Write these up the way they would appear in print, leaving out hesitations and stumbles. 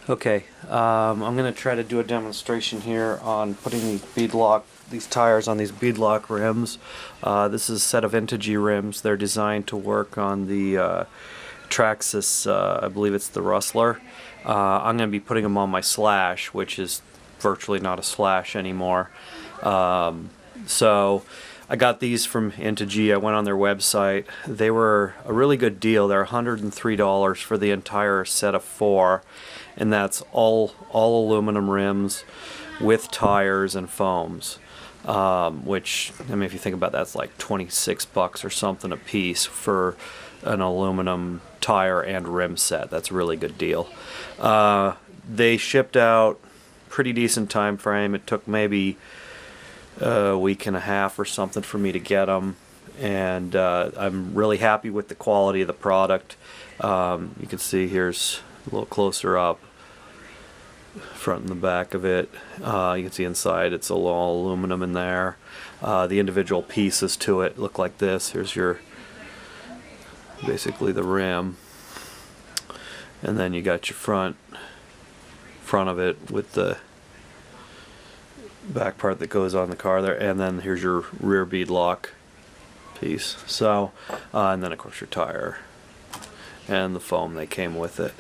Okay, I'm going to try to do a demonstration here on putting these tires on these beadlock rims. This is a set of Integy rims. They're designed to work on the Traxxas, I believe it's the Ruslter. I'm going to be putting them on my Slash, which is virtually not a Slash anymore. So I got these from Integy. I went on their website. They were a really good deal. They're $103 for the entire set of 4, and that's all aluminum rims with tires and foams. Which, I mean, if you think about that, it's like 26 bucks or something a piece for an aluminum tire and rim set. That's a really good deal. They shipped out pretty decent time frame. It took maybe a week and a half or something for me to get them, and I'm really happy with the quality of the product. You can see here's a little closer up, front and the back of it. You can see inside it's all aluminum in there. The individual pieces to it look like this. Here's your basically the rim, and then you got your front of it with the back part that goes on the car there, and then here's your rear beadlock piece. So and then of course your tire and the foam that came with it.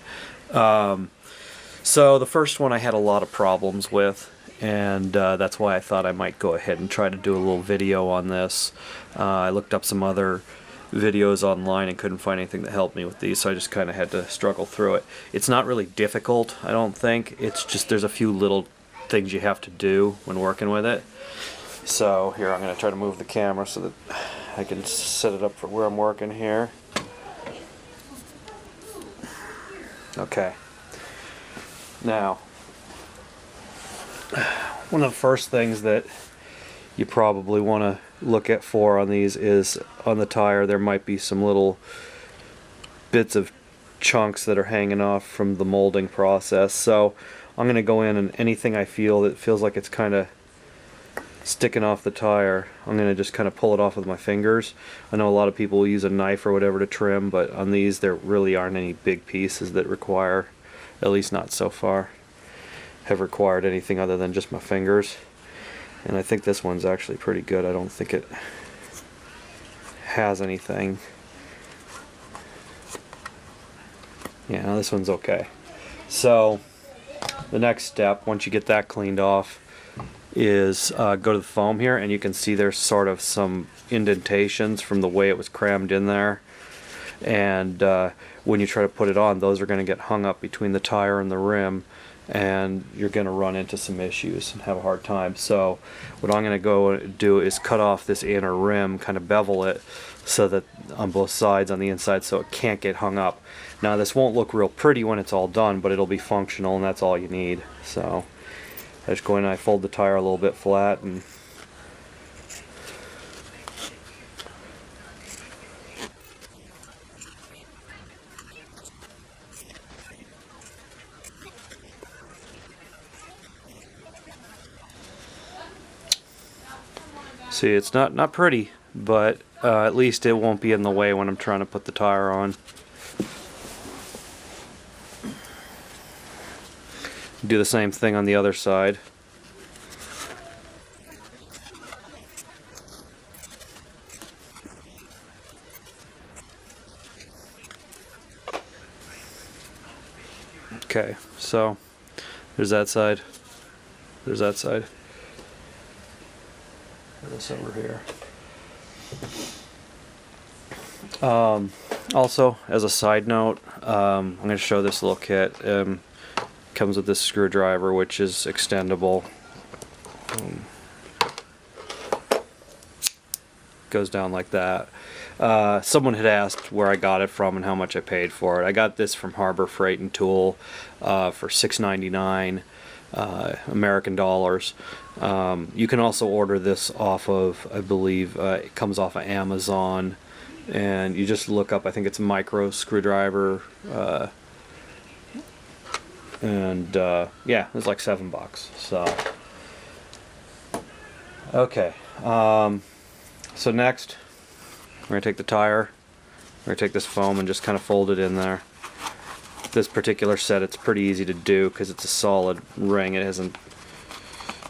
So the first one I had a lot of problems with, and that's why I thought I might go ahead and try to do a little video on this. I looked up some other videos online and couldn't find anything that helped me with these, so I just kind of had to struggle through it. It's not really difficult, I don't think. It's just there's a few little things you have to do when working with it. So here, I'm going to try to move the camera so that I can set it up for where I'm working here. Okay. Now, one of the first things that you probably want to look at on these is on the tire there might be some little bits of chunks that are hanging off from the molding process. So I'm going to go in, and anything I feel that feels like it's kind of sticking off the tire, I'm going to just kind of pull it off with my fingers. I know a lot of people will use a knife or whatever to trim, but on these there really aren't any big pieces that require, at least not so far, have required anything other than just my fingers. And I think this one's actually pretty good. I don't think it has anything. Yeah, no, this one's okay. So the next step, once you get that cleaned off, is go to the foam here, and you can see there's sort of some indentations from the way it was crammed in there. And when you try to put it on, those are going to get hung up between the tire and the rim, and you're going to run into some issues and have a hard time. So what I'm going to go do is cut off this inner rim, kind of bevel it so that on both sides on the inside, so it can't get hung up. Now this won't look real pretty when it's all done, but it'll be functional, and that's all you need. So I just go in and I fold the tire a little bit flat, and see, it's not pretty, but at least it won't be in the way when I'm trying to put the tire on. Do the same thing on the other side. Okay, so there's that side. There's that side. This over here. Also, as a side note, I'm going to show this little kit. Comes with this screwdriver, which is extendable. Goes down like that. Someone had asked where I got it from and how much I paid for it. I got this from Harbor Freight and Tool for $6.99 American dollars. You can also order this off of, I believe, it comes off of Amazon, and you just look up, I think it's a micro screwdriver, and yeah, it's like $7. So okay, so next we're going to take the tire, we're going to take this foam and just kind of fold it in there. this particular set, it's pretty easy to do because it's a solid ring. It hasn't.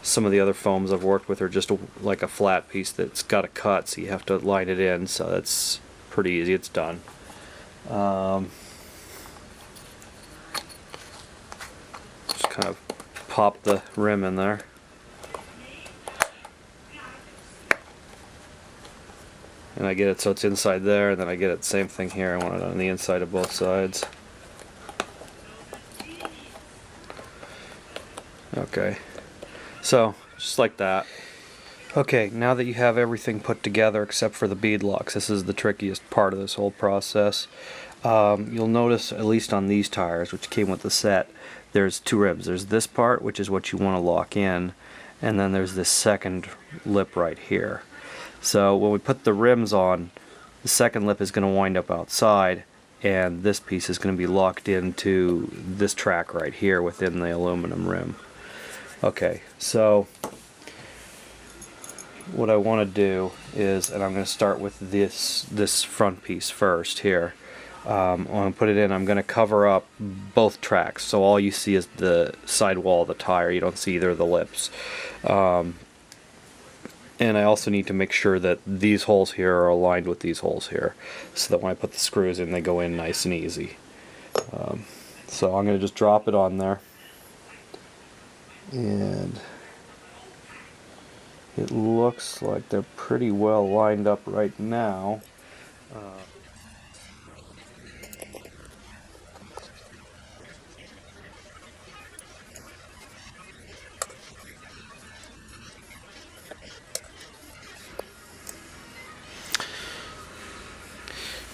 Some of the other foams I've worked with are just like a flat piece that's got a cut, so you have to line it in. So that's pretty easy. It's done. Just kind of pop the rim in there. And I get it so it's inside there, and then I get it same thing here. I want it on the inside of both sides. Okay, so just like that. Okay, now that you have everything put together except for the beadlocks, this is the trickiest part of this whole process. You'll notice, at least on these tires, which came with the set, there's two ribs. There's this part, which is what you want to lock in, and then there's this second lip right here. So when we put the rims on, the second lip is going to wind up outside, and this piece is going to be locked into this track right here within the aluminum rim. Okay, so what I want to do is, and I'm going to start with this front piece first here. When I put it in, I'm going to cover up both tracks, so all you see is the side wall of the tire. You don't see either of the lips. And I also need to make sure that these holes here are aligned with these holes here, so that when I put the screws in, they go in nice and easy. So I'm going to just drop it on there, and it looks like they're pretty well lined up right now.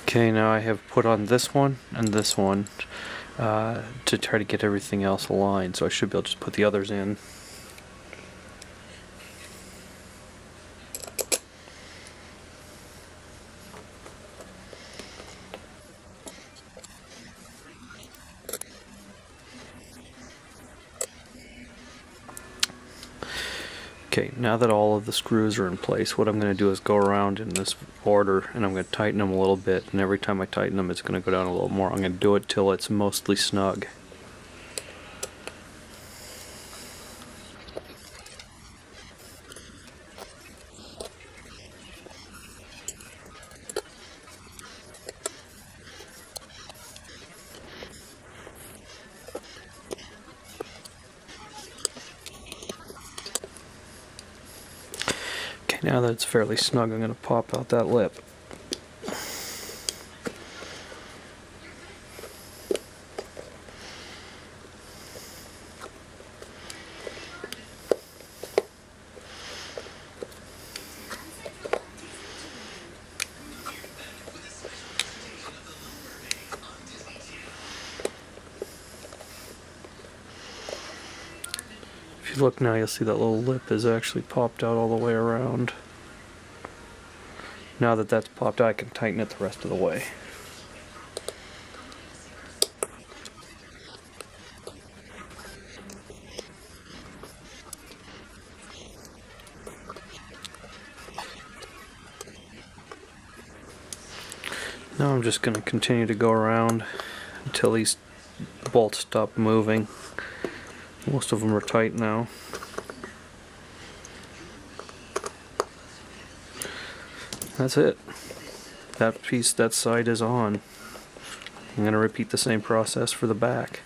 Okay, now I have put on this one and this one to try to get everything else aligned, so I should be able to just put the others in. Okay, now that all of the screws are in place, what I'm going to do is go around in this order, and I'm going to tighten them a little bit, and every time I tighten them it's going to go down a little more. I'm going to do it till it's mostly snug. Now that it's fairly snug, I'm going to pop out that lip. If you look now, you'll see that little lip is actually popped out all the way around. Now that that's popped out, I can tighten it the rest of the way. Now I'm just going to continue to go around until these bolts stop moving. Most of them are tight now. That's it. That piece, that side is on. I'm going to repeat the same process for the back.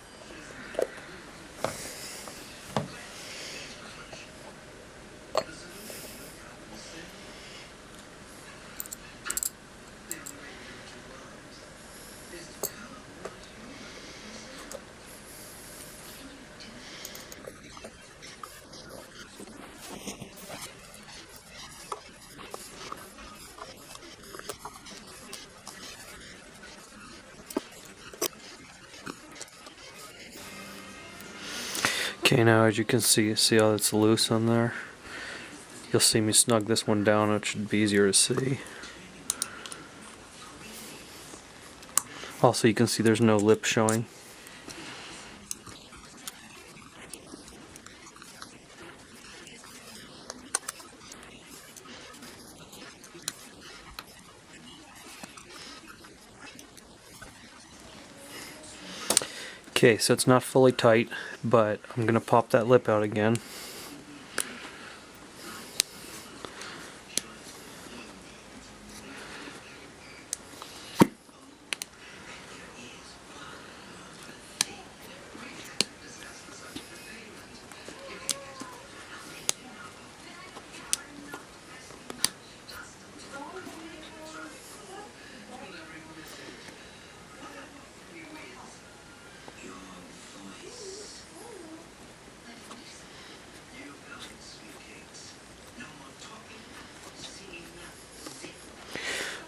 Okay, now as you can see how it's loose on there? You'll see me snug this one down, it should be easier to see. Also, you can see there's no lip showing. Okay, so it's not fully tight, but I'm gonna pop that lip out again.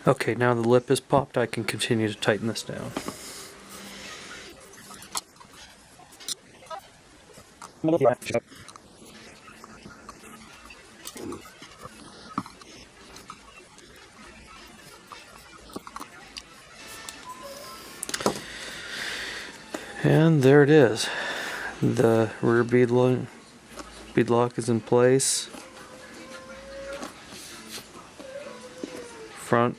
Okay, now the lip is popped, I can continue to tighten this down. And there it is. The rear beadlock is in place. Front.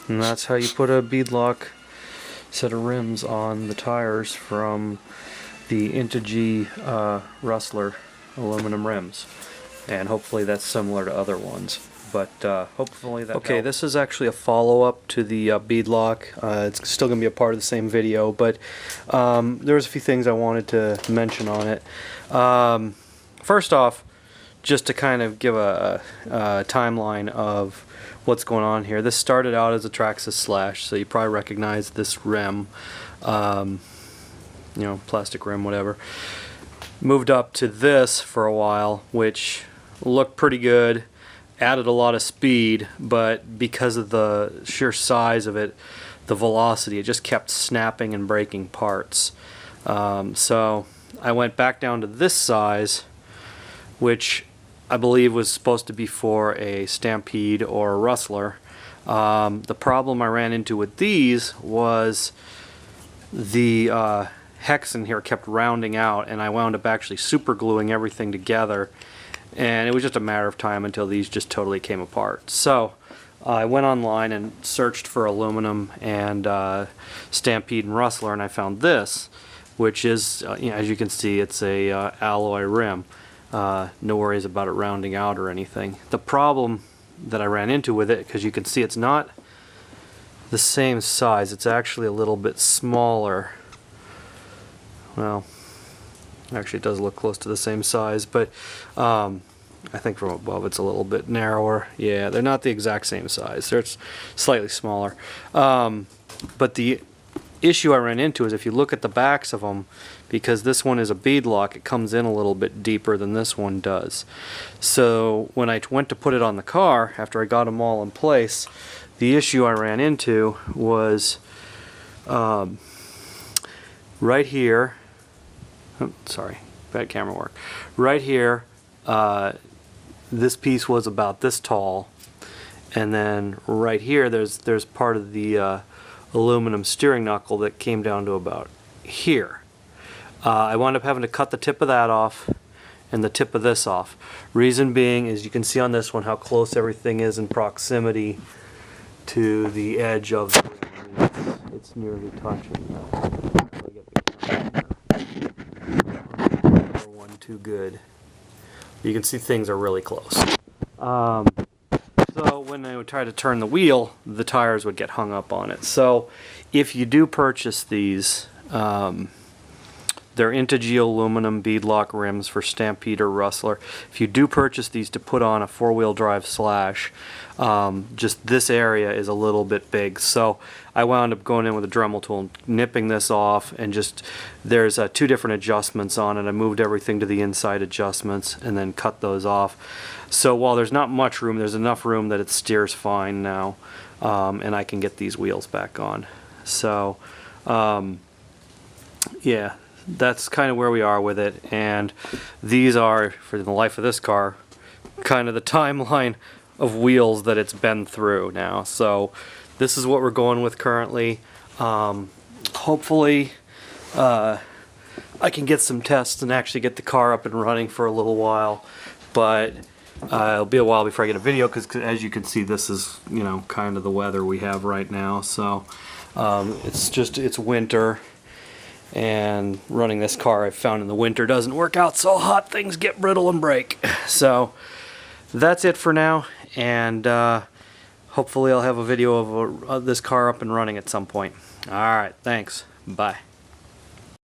And that's how you put a beadlock set of rims on the tires from the Integy Ruslter aluminum rims. And hopefully that's similar to other ones. But hopefully that helped. This is actually a follow-up to the beadlock. It's still going to be a part of the same video, but there's a few things I wanted to mention on it. First off, just to kind of give a timeline of what's going on here. This started out as a Traxxas Slash, so you probably recognize this rim, you know, plastic rim, whatever. Moved up to this for a while, which looked pretty good. Added a lot of speed, but because of the sheer size of it, the velocity, it just kept snapping and breaking parts. So I went back down to this size, which I believe was supposed to be for a Stampede or a Ruslter. The problem I ran into with these was the hex in here kept rounding out, and I wound up actually super gluing everything together. And it was just a matter of time until these just totally came apart. So I went online and searched for aluminum and Stampede and Ruslter, and I found this, which is, you know, as you can see, it's a alloy rim. No worries about it rounding out or anything. The problem that I ran into with it, because you can see it's not the same size, it's actually a little bit smaller. Well, actually it does look close to the same size, but I think from above it's a little bit narrower. Yeah, they're not the exact same size. They're slightly smaller. But the issue I ran into is if you look at the backs of them, because this one is a beadlock, it comes in a little bit deeper than this one does. So when I went to put it on the car, after I got them all in place, the issue I ran into was right here. Oh, sorry, bad camera work. Right here, this piece was about this tall, and then right here there's part of the aluminum steering knuckle that came down to about here. I wound up having to cut the tip of that off and the tip of this off. Reason being is you can see on this one how close everything is in proximity to the edge of the rim. It's nearly touching. Too good. You can see things are really close. So when I would try to turn the wheel, the tires would get hung up on it. So if you do purchase these, they're Integy aluminum beadlock rims for Stampede or Ruslter. If you do purchase these to put on a four-wheel drive Slash, just this area is a little bit big. So I wound up going in with a Dremel tool and nipping this off, and just there's two different adjustments on it. I moved everything to the inside adjustments and then cut those off. So while there's not much room, there's enough room that it steers fine now, and I can get these wheels back on. So yeah, that's kind of where we are with it, and these are, for the life of this car, kind of the timeline of wheels that it's been through now. So this is what we're going with currently. Hopefully I can get some tests and actually get the car up and running for a little while, but it'll be a while before I get a video, because as you can see, this is, you know, kind of the weather we have right now. So it's winter, And running this car, I've found in the winter doesn't work out so hot, things get brittle and break. So that's it for now, and hopefully I'll have a video of this car up and running at some point. Alright, thanks. Bye.